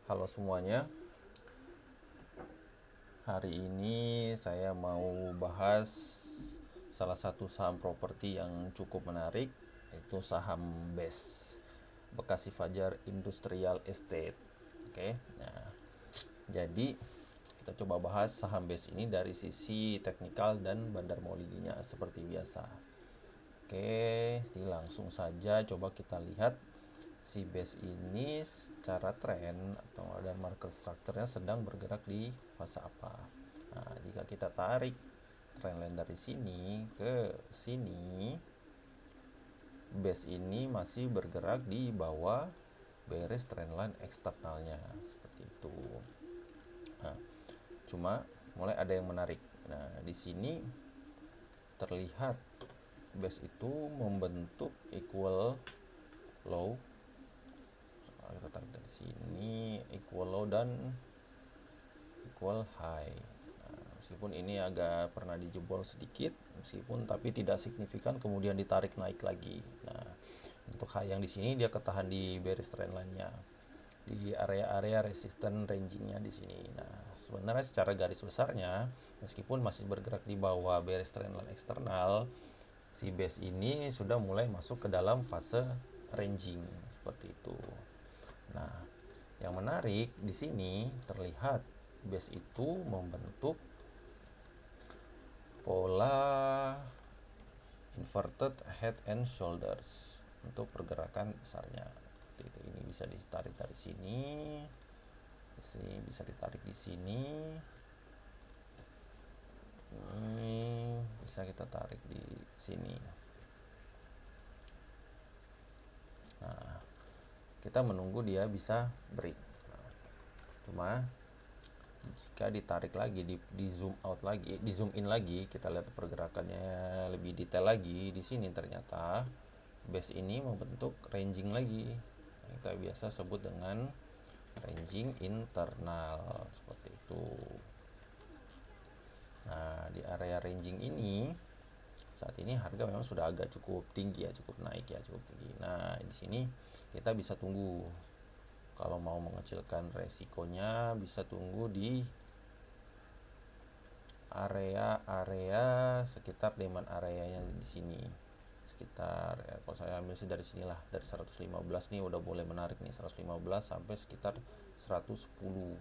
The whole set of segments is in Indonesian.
Halo semuanya, hari ini saya mau bahas salah satu saham properti yang cukup menarik, yaitu saham BES, Bekasi Fajar Industrial Estate. Oke, nah jadi kita coba bahas saham BES ini dari sisi teknikal dan bandarmologinya seperti biasa. Oke, jadi langsung saja coba kita lihat si base ini secara tren atau ada market structure-nya sedang bergerak di fase apa. Nah, jika kita tarik trendline dari sini ke sini, base ini masih bergerak di bawah bearish trendline eksternalnya seperti itu. Nah, cuma mulai ada yang menarik. Nah, di sini terlihat base itu membentuk equal low. Kita tarik dari sini equal low dan equal high. Nah, meskipun ini agak pernah dijebol sedikit, meskipun tapi tidak signifikan, kemudian ditarik naik lagi. Nah, untuk high yang di sini dia ketahan di bearish trendline-nya, di area-area resisten ranging-nya di sini. Nah, sebenarnya secara garis besarnya, meskipun masih bergerak di bawah bearish trendline eksternal, si base ini sudah mulai masuk ke dalam fase ranging seperti itu. Nah, yang menarik di sini terlihat base itu membentuk pola inverted head and shoulders untuk pergerakan besarnya. Seperti itu. Ini bisa ditarik dari sini, bisa ditarik di sini. Ini bisa kita tarik di sini. Nah, kita menunggu dia bisa break. Nah, cuma jika ditarik lagi, di zoom out lagi, di zoom in lagi, kita lihat pergerakannya lebih detail lagi. Di sini ternyata base ini membentuk ranging lagi. Kita biasa sebut dengan ranging internal seperti itu. Nah, di area ranging ini saat ini harga memang sudah agak cukup tinggi ya, cukup naik ya, cukup tinggi. Nah, di sini kita bisa tunggu. Kalau mau mengecilkan resikonya, bisa tunggu di area-area sekitar demand areanya di sini. Sekitar kalau saya ambil sih dari sinilah, dari 115 nih udah boleh menarik nih, 115 sampai sekitar 110.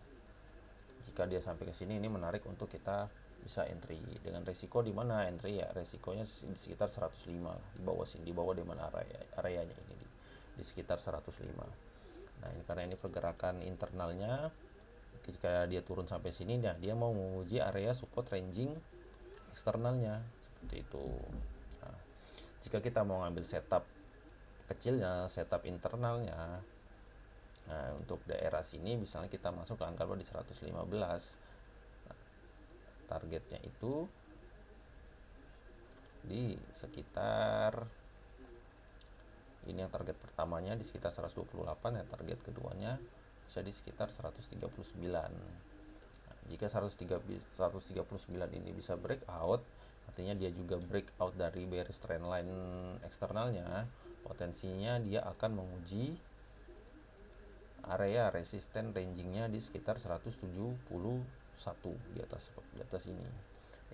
Jika dia sampai ke sini, ini menarik untuk kita bisa entry. Dengan resiko di mana entry ya? Resikonya di sekitar 105 lah, di bawah sini, di bawah demand areanya ini di sekitar 105. Nah, ini karena ini pergerakan internalnya, jika dia turun sampai sini, nah dia mau menguji area support ranging eksternalnya seperti itu. Nah, jika kita mau ngambil setup kecilnya, setup internalnya, nah untuk daerah sini misalnya kita masuk ke angka di 115. Nah, targetnya itu di sekitar ini, yang target pertamanya di sekitar 128, ya target keduanya bisa di sekitar 139. Nah, jika 139 ini bisa breakout, artinya dia juga breakout dari bearish trendline eksternalnya, potensinya dia akan menguji area resisten rangingnya di sekitar 171 di atas ini.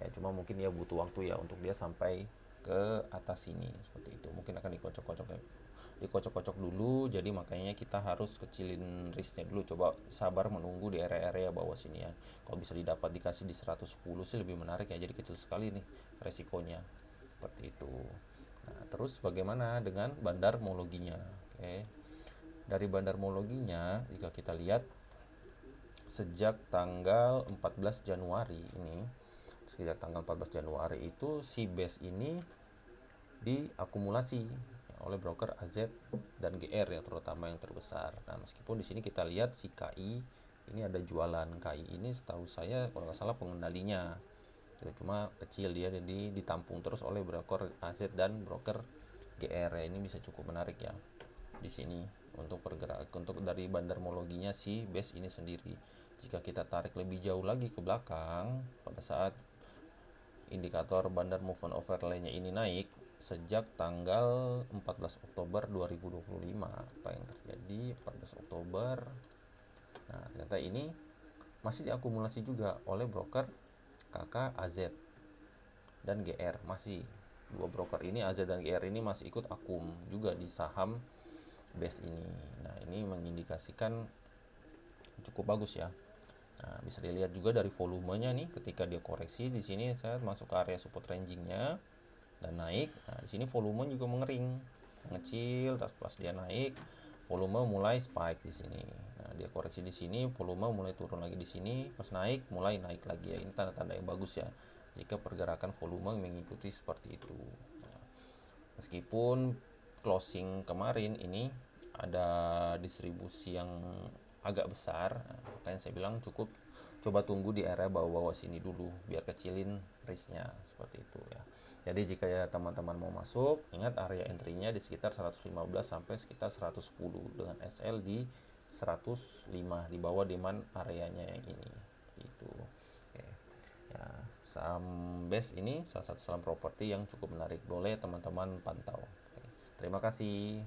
Ya cuma mungkin ya butuh waktu ya untuk dia sampai ke atas sini seperti itu. Mungkin akan dikocok-kocok dulu, jadi makanya kita harus kecilin risknya dulu, coba sabar menunggu di area-area bawah sini ya. Kalau bisa didapat dikasih di 110 sih lebih menarik ya, jadi kecil sekali nih resikonya seperti itu. Nah, terus bagaimana dengan bandarmologinya? Oke, dari bandarmologinya jika kita lihat sejak tanggal 14 Januari ini, sejak tanggal 14 Januari itu si base ini diakumulasi oleh broker AZ dan GR ya, terutama yang terbesar. Nah, meskipun di sini kita lihat si KI ini ada jualan. KI ini setahu saya kalau nggak salah pengendalinya ya, cuma kecil dia, jadi ditampung terus oleh broker AZ dan broker GR ya. Ini bisa cukup menarik ya di sini untuk pergerakan, untuk dari bandarmologinya si base ini sendiri. Jika kita tarik lebih jauh lagi ke belakang, pada saat indikator bandar movement overlay-nya ini naik sejak tanggal 14 Oktober 2025. Apa yang terjadi 14 Oktober? Nah, ternyata ini masih diakumulasi juga oleh broker KK, AZ, dan GR. Masih dua broker ini, AZ dan GR ini masih ikut akum juga di saham BES ini. Nah, ini mengindikasikan cukup bagus ya. Nah, bisa dilihat juga dari volumenya nih, ketika dia koreksi di sini saya masuk ke area support rangingnya dan naik. Nah, di sini volume juga mengering, mengecil, pas dia naik, volume mulai spike di sini. Nah, dia koreksi di sini, volume mulai turun lagi di sini, pas naik mulai naik lagi ya. Ini tanda-tanda yang bagus ya, jika pergerakan volume mengikuti seperti itu. Nah, meskipun closing kemarin ini ada distribusi yang agak besar, makanya saya bilang cukup coba tunggu di area bawah-bawah sini dulu biar kecilin risknya seperti itu ya. Jadi jika ya teman-teman mau masuk, ingat area entry-nya di sekitar 115 sampai sekitar 110 dengan SL di 105 di bawah demand areanya yang ini. Itu. Oke. Ya, saham BES ini salah satu saham properti yang cukup menarik. Boleh teman-teman pantau. Oke. Terima kasih.